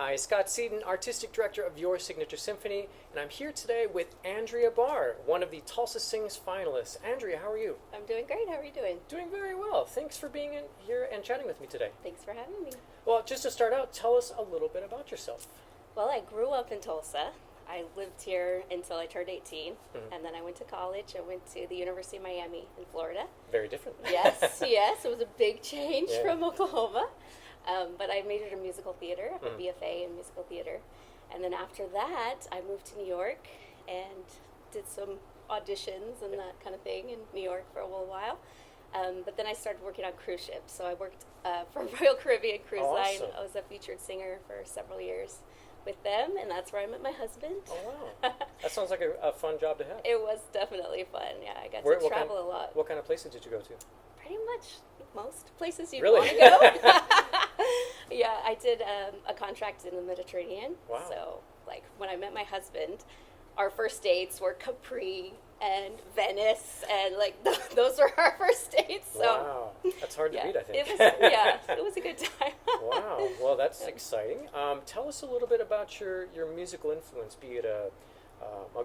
Hi, Scott Seaton, Artistic Director of Your Signature Symphony, and I'm here today with Andrea Barr, one of the Tulsa Sings finalists. Andrea, how are you? I'm doing great. How are you doing? Doing very well. Thanks for being in here and chatting with me today. Thanks for having me. Well, just to start out, tell us a little bit about yourself. Well, I grew up in Tulsa. I lived here until I turned 18, and then I went to college. I went to the University of Miami in Florida. Very different. Yes, yes. It was a big change Yeah. from Oklahoma. But I majored in musical theater. I have a BFA in musical theater. And then after that, I moved to New York and did some auditions and that kind of thing in New York for a little while. But then I started working on cruise ships. So I worked for Royal Caribbean Cruise Line. Awesome. I was a featured singer for several years with them, and that's where I met my husband. Oh, wow. That sounds like a fun job to have. It was definitely fun. Yeah, I got What to travel a lot. What kind of places did you go to? Pretty much most places you'd Really? want to go. Yeah, I did a contract in the Mediterranean. Wow. So, like, when I met my husband, our first dates were Capri and Venice, and, like, those were our first dates. So, Wow. That's hard to yeah, beat, I think. it was a good time. Wow. Well, that's exciting. Tell us a little bit about your musical influence, be it a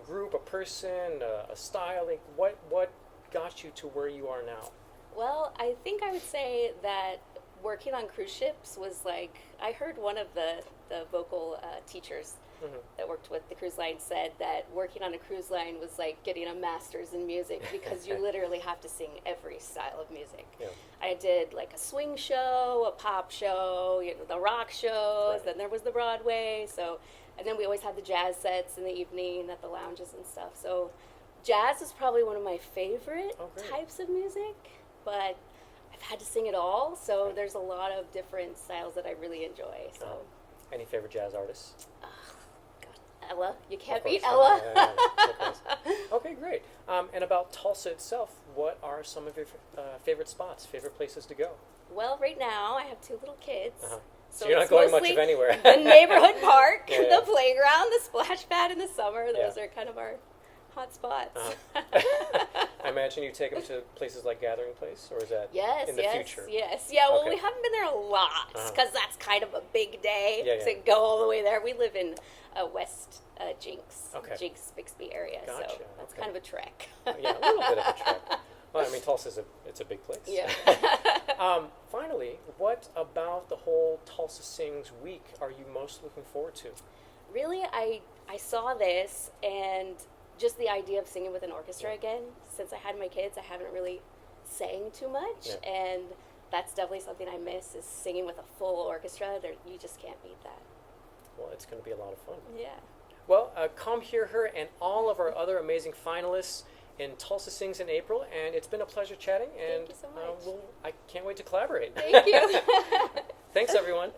group, a person, a style. Like what got you to where you are now? Well, I think I would say that working on cruise ships was like, I heard one of the vocal teachers that worked with the cruise line said that working on a cruise line was like getting a master's in music because you literally have to sing every style of music. Yeah. I did like a swing show, a pop show, the rock shows, Right. then there was the Broadway, and then we always had the jazz sets in the evening at the lounges and stuff. So jazz is probably one of my favorite types of music, but I've had to sing it all, so there's a lot of different styles that I really enjoy. So, Any favorite jazz artists? God, Ella, you can't Of course, beat Ella. yeah, of course. Okay, great. And about Tulsa itself, what are some of your favorite spots, favorite places to go? Well, right now I have two little kids. So you're not it's going much mostly of anywhere. The neighborhood park, Yeah. the playground, the splash pad in the summer. Those are kind of our hot spots. I imagine you take them to places like Gathering Place, or is that Yes, in the yes, future? yes. Yeah, well, Okay. we haven't been there a lot because that's kind of a big day Yeah, to yeah. go all the way there. We live in West Jinx, Okay. Jinx, Bixby area, Gotcha, so that's okay. kind of a trek. Yeah, a little bit of a trek. Well, I mean, Tulsa's it's a big place. Yeah. Finally, what about the whole Tulsa Sings week are you most looking forward to? Really, I saw this and just the idea of singing with an orchestra again. Since I had my kids, I haven't really sang too much, and that's definitely something I miss is singing with a full orchestra. You just can't beat that. Well, it's going to be a lot of fun. Yeah. Well, come hear her and all of our other amazing finalists in Tulsa Sings in April, and it's been a pleasure chatting, and Thank you so much. I can't wait to collaborate. Thank you. Thanks, everyone.